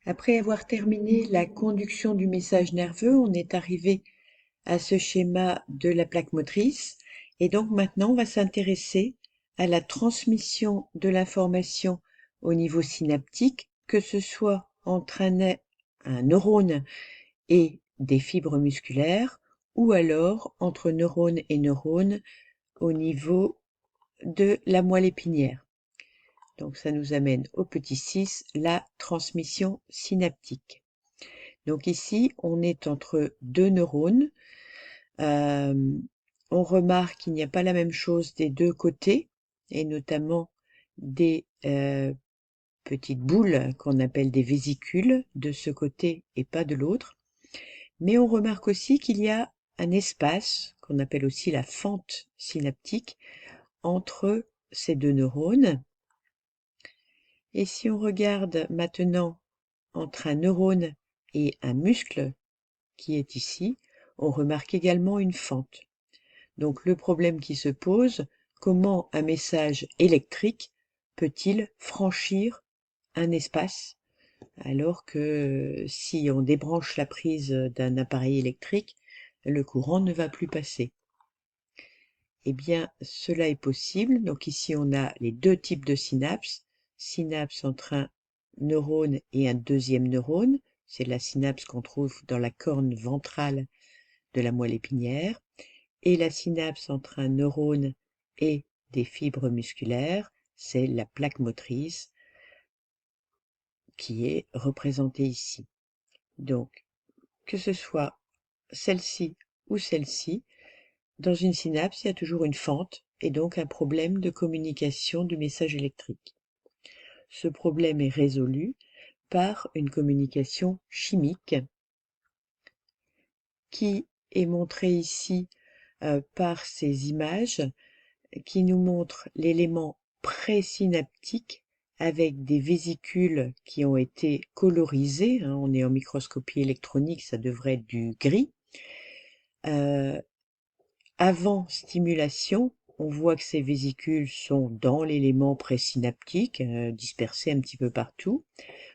Après avoir terminé la conduction du message nerveux, on est arrivé à ce schéma de la plaque motrice. Et donc maintenant, on va s'intéresser à la transmission de l'information au niveau synaptique, que ce soit entre un neurone et des fibres musculaires, ou alors entre neurone et neurone au niveau de la moelle épinière. Donc ça nous amène au petit 6, la transmission synaptique. Donc ici, on est entre deux neurones. On remarque qu'il n'y a pas la même chose des deux côtés, et notamment des petites boules qu'on appelle des vésicules de ce côté et pas de l'autre. Mais on remarque aussi qu'il y a un espace qu'on appelle aussi la fente synaptique entre ces deux neurones. Et si on regarde maintenant entre un neurone et un muscle qui est ici, on remarque également une fente. Donc le problème qui se pose, comment un message électrique peut-il franchir un espace alors que si on débranche la prise d'un appareil électrique, le courant ne va plus passer? Eh bien, cela est possible. Donc ici, on a les deux types de synapses. Synapse entre un neurone et un deuxième neurone. C'est la synapse qu'on trouve dans la corne ventrale de la moelle épinière. Et la synapse entre un neurone et des fibres musculaires, c'est la plaque motrice qui est représentée ici. Donc, que ce soit celle-ci ou celle-ci, dans une synapse, il y a toujours une fente et donc un problème de communication du message électrique. Ce problème est résolu par une communication chimique qui est montrée ici par ces images qui nous montrent l'élément présynaptique avec des vésicules qui ont été colorisées. On est en microscopie électronique, ça devrait être du gris. Avant stimulation, on voit que ces vésicules sont dans l'élément présynaptique, dispersés un petit peu partout.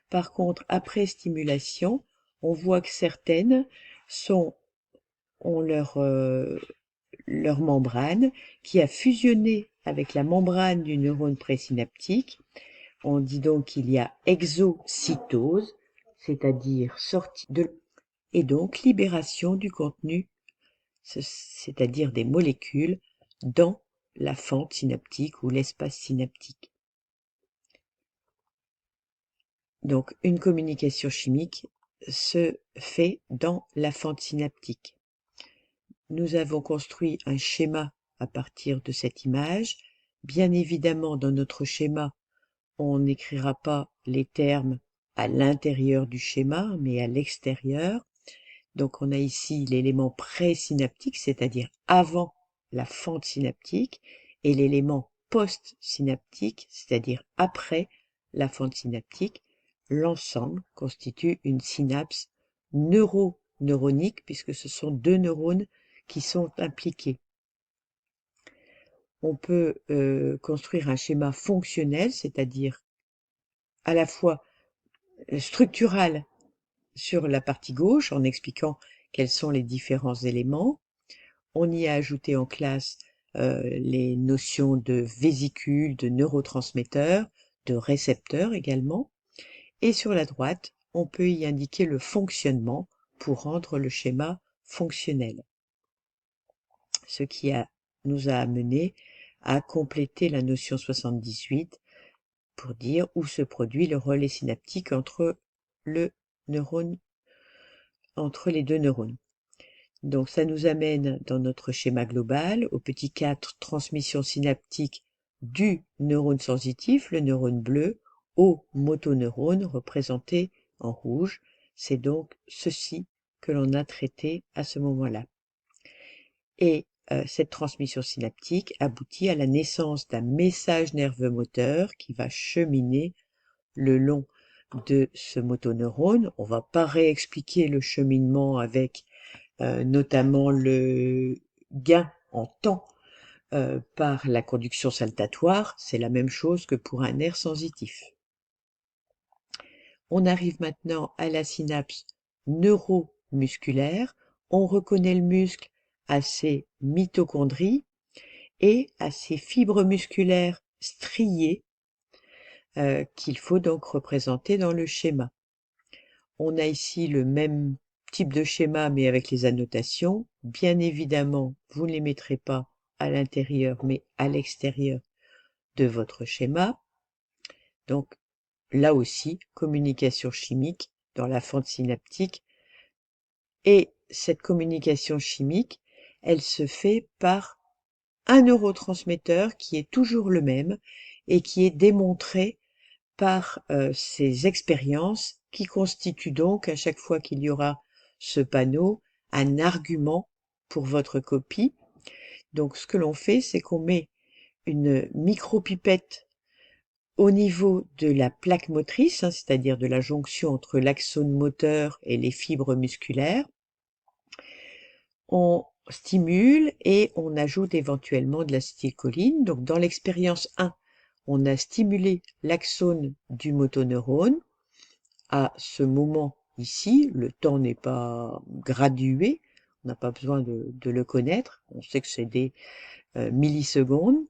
Par contre, après stimulation, on voit que certaines ont leur membrane qui a fusionné avec la membrane du neurone présynaptique. On dit donc qu'il y a exocytose, c'est-à-dire sortie et donc libération du contenu, c'est-à-dire des molécules, dans la fente synaptique ou l'espace synaptique. Donc une communication chimique se fait dans la fente synaptique. Nous avons construit un schéma à partir de cette image. Bien évidemment, dans notre schéma, on n'écrira pas les termes à l'intérieur du schéma, mais à l'extérieur. Donc on a ici l'élément présynaptique, c'est-à-dire avant la fente synaptique, et l'élément post-synaptique, c'est-à-dire après la fente synaptique. L'ensemble constitue une synapse neuronique, puisque ce sont deux neurones qui sont impliqués. On peut construire un schéma fonctionnel, c'est-à-dire à la fois structural sur la partie gauche, en expliquant quels sont les différents éléments. On y a ajouté en classe les notions de vésicules, de neurotransmetteurs, de récepteurs également. Et sur la droite, on peut y indiquer le fonctionnement pour rendre le schéma fonctionnel. Ce qui nous a amené à compléter la notion 78 pour dire où se produit le relais synaptique entre les deux neurones. Donc ça nous amène dans notre schéma global au petit 4, transmission synaptique du neurone sensitif, le neurone bleu, au motoneurone représenté en rouge. C'est donc ceci que l'on a traité à ce moment-là. Et cette transmission synaptique aboutit à la naissance d'un message nerveux moteur qui va cheminer le long de ce motoneurone. On va pas réexpliquer le cheminement avec notamment le gain en temps par la conduction saltatoire. C'est la même chose que pour un nerf sensitif. On arrive maintenant à la synapse neuromusculaire. On reconnaît le muscle à ses mitochondries et à ses fibres musculaires striées qu'il faut donc représenter dans le schéma. On a ici le même type de schéma mais avec les annotations. Bien évidemment, vous ne les mettrez pas à l'intérieur mais à l'extérieur de votre schéma. Donc là aussi, communication chimique dans la fente synaptique. Et cette communication chimique, elle se fait par un neurotransmetteur qui est toujours le même et qui est démontré par ces expériences qui constituent donc, à chaque fois qu'il y aura ce panneau, un argument pour votre copie. Donc ce que l'on fait, c'est qu'on met une micropipette au niveau de la plaque motrice, c'est-à-dire de la jonction entre l'axone moteur et les fibres musculaires. On stimule et on ajoute éventuellement de l'acétylcholine. Donc dans l'expérience 1, on a stimulé l'axone du motoneurone. À ce moment ici, le temps n'est pas gradué, on n'a pas besoin de le connaître, on sait que c'est des millisecondes.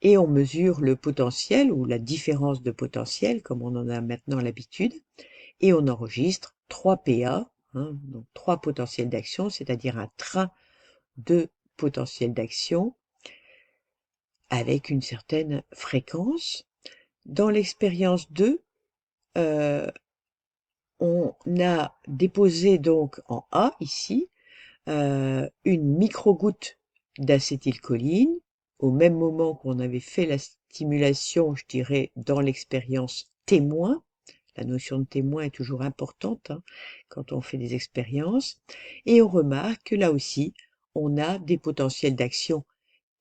Et on mesure le potentiel ou la différence de potentiel, comme on en a maintenant l'habitude, et on enregistre 3 PA, donc 3 potentiels d'action, c'est-à-dire un train de potentiel d'action avec une certaine fréquence. Dans l'expérience 2, on a déposé donc en A, ici, une microgoutte d'acétylcholine, au même moment qu'on avait fait la stimulation, je dirais, dans l'expérience témoin. La notion de témoin est toujours importante quand on fait des expériences. Et on remarque que là aussi, on a des potentiels d'action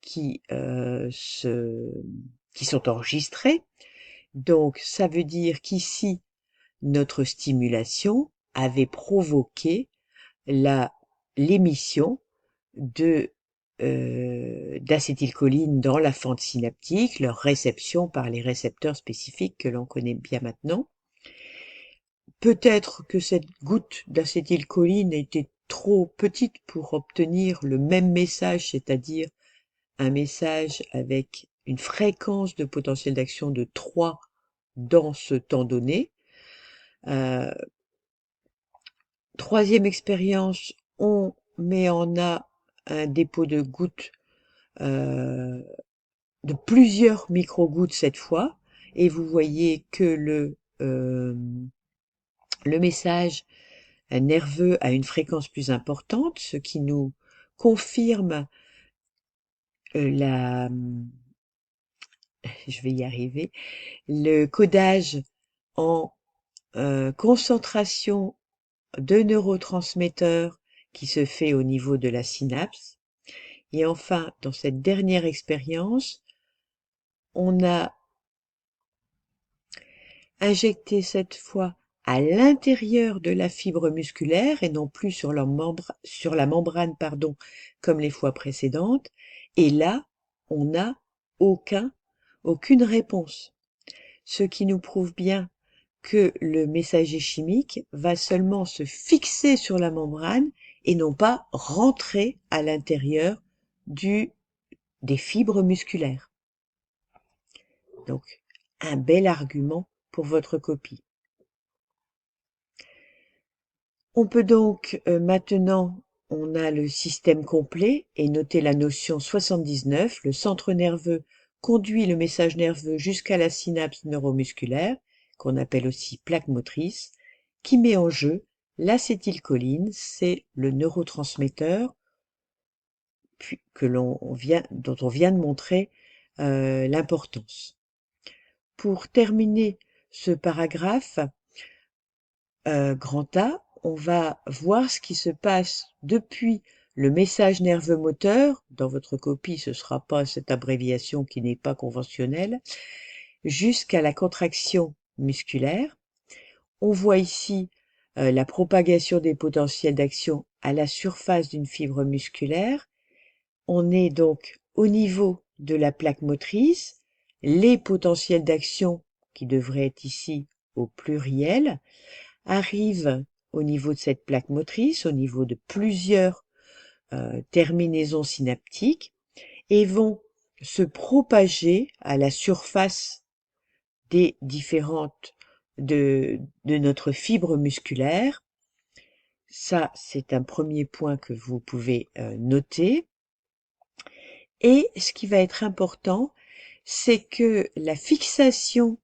qui sont enregistrés. Donc, ça veut dire qu'ici, notre stimulation avait provoqué l'émission d'acétylcholine dans la fente synaptique, leur réception par les récepteurs spécifiques que l'on connaît bien maintenant. Peut-être que cette goutte d'acétylcholine était trop petite pour obtenir le même message, c'est-à-dire un message avec une fréquence de potentiel d'action de 3 dans ce temps donné. Troisième expérience, on met en A un dépôt de gouttes, de plusieurs microgouttes cette fois, et vous voyez que le message nerveux a une fréquence plus importante, ce qui nous confirme je vais y arriver, le codage en concentration de neurotransmetteurs qui se fait au niveau de la synapse. Et enfin, dans cette dernière expérience, on a injecté cette fois à l'intérieur de la fibre musculaire et non plus sur la membrane, comme les fois précédentes. Et là, on n'a aucune réponse. Ce qui nous prouve bien que le messager chimique va seulement se fixer sur la membrane et non pas rentrer à l'intérieur des fibres musculaires. Donc, un bel argument pour votre copie. On peut donc maintenant, on a le système complet et noter la notion 79, le centre nerveux conduit le message nerveux jusqu'à la synapse neuromusculaire, qu'on appelle aussi plaque motrice, qui met en jeu l'acétylcholine, c'est le neurotransmetteur dont on vient de montrer l'importance. Pour terminer ce paragraphe, grand A, on va voir ce qui se passe depuis le message nerveux moteur. Dans votre copie, ce ne sera pas cette abréviation qui n'est pas conventionnelle, jusqu'à la contraction musculaire. On voit ici la propagation des potentiels d'action à la surface d'une fibre musculaire. On est donc au niveau de la plaque motrice. Les potentiels d'action qui devraient être ici au pluriel, arrivent au niveau de cette plaque motrice, au niveau de plusieurs terminaisons synaptiques, et vont se propager à la surface des différentes de notre fibre musculaire. Ça, c'est un premier point que vous pouvez noter. Et ce qui va être important, c'est que la fixation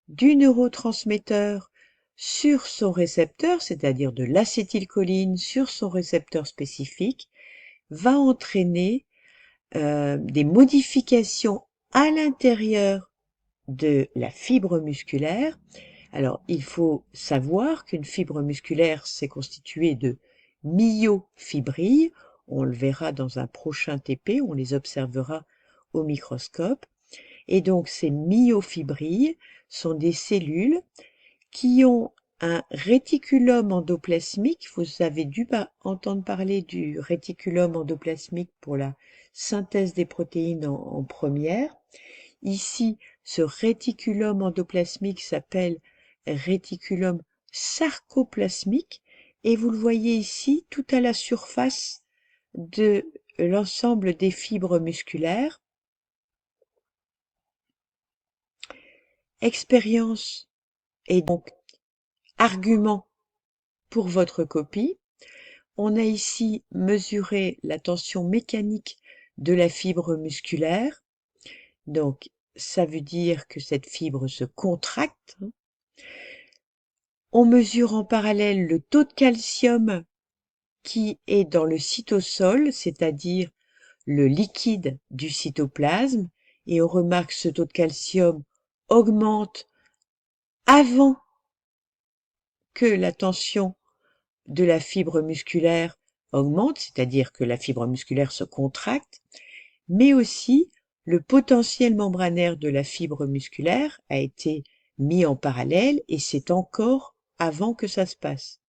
du neurotransmetteur sur son récepteur, c'est-à-dire de l'acétylcholine sur son récepteur spécifique, va entraîner des modifications à l'intérieur de la fibre musculaire. Alors, il faut savoir qu'une fibre musculaire, c'est constitué de myofibrilles. On le verra dans un prochain TP, on les observera au microscope. Et donc, ces myofibrilles sont des cellules qui ont un réticulum endoplasmique. Vous avez dû entendre parler du réticulum endoplasmique pour la synthèse des protéines en première. Ici, ce réticulum endoplasmique s'appelle réticulum sarcoplasmique et vous le voyez ici tout à la surface de l'ensemble des fibres musculaires. Expérience et donc argument pour votre copie. On a ici mesuré la tension mécanique de la fibre musculaire. Donc, ça veut dire que cette fibre se contracte. On mesure en parallèle le taux de calcium qui est dans le cytosol, c'est-à-dire le liquide du cytoplasme, et on remarque que ce taux de calcium augmente avant que la tension de la fibre musculaire augmente, c'est-à-dire que la fibre musculaire se contracte, mais aussi le potentiel membranaire de la fibre musculaire a été mis en parallèle et c'est encore avant que ça se passe.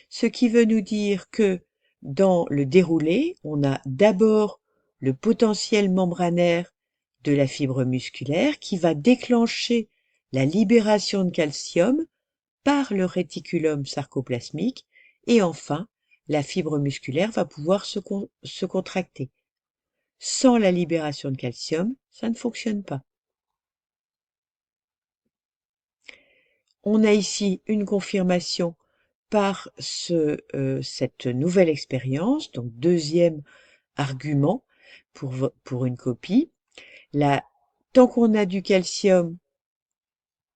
Ce qui veut nous dire que dans le déroulé, on a d'abord le potentiel membranaire de la fibre musculaire qui va déclencher la libération de calcium par le réticulum sarcoplasmique et enfin, la fibre musculaire va pouvoir se contracter. Sans la libération de calcium, ça ne fonctionne pas. On a ici une confirmation par cette nouvelle expérience, donc deuxième argument pour une copie. Tant qu'on a du calcium,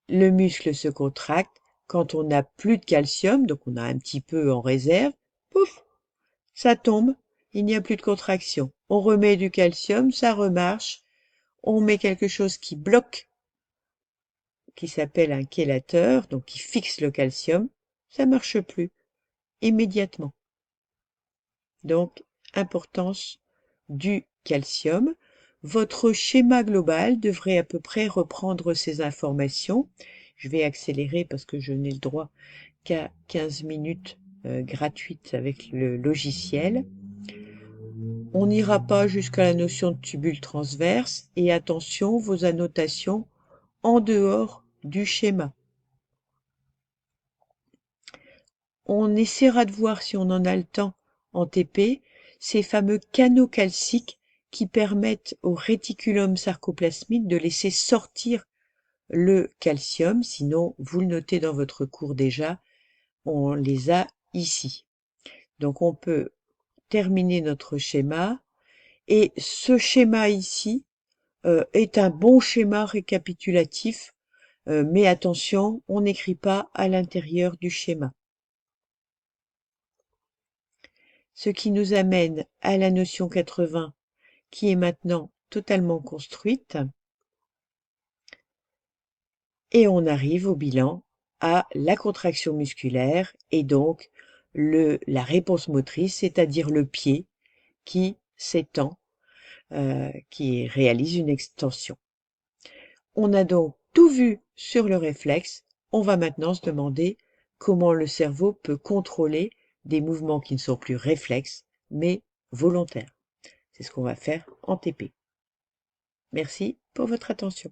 le muscle se contracte. Quand on n'a plus de calcium, donc on a un petit peu en réserve, pouf, ça tombe, il n'y a plus de contraction. On remet du calcium, ça remarche. On met quelque chose qui bloque, qui s'appelle un chélateur, donc qui fixe le calcium, ça marche plus immédiatement. Donc, importance du calcium. Votre schéma global devrait à peu près reprendre ces informations. Je vais accélérer parce que je n'ai le droit qu'à 15 minutes gratuites avec le logiciel. On n'ira pas jusqu'à la notion de tubule transverse et attention, vos annotations en dehors du schéma. On essaiera de voir si on en a le temps en TP, ces fameux canaux calciques qui permettent au réticulum sarcoplasmique de laisser sortir le calcium, sinon vous le notez dans votre cours déjà, on les a ici. Donc on peut terminer notre schéma et ce schéma ici est un bon schéma récapitulatif, mais attention, on n'écrit pas à l'intérieur du schéma. Ce qui nous amène à la notion 80 qui est maintenant totalement construite. Et on arrive au bilan à la contraction musculaire et donc la réponse motrice, c'est-à-dire le pied qui s'étend, qui réalise une extension. On a donc tout vu sur le réflexe. On va maintenant se demander comment le cerveau peut contrôler des mouvements qui ne sont plus réflexes, mais volontaires. C'est ce qu'on va faire en TP. Merci pour votre attention.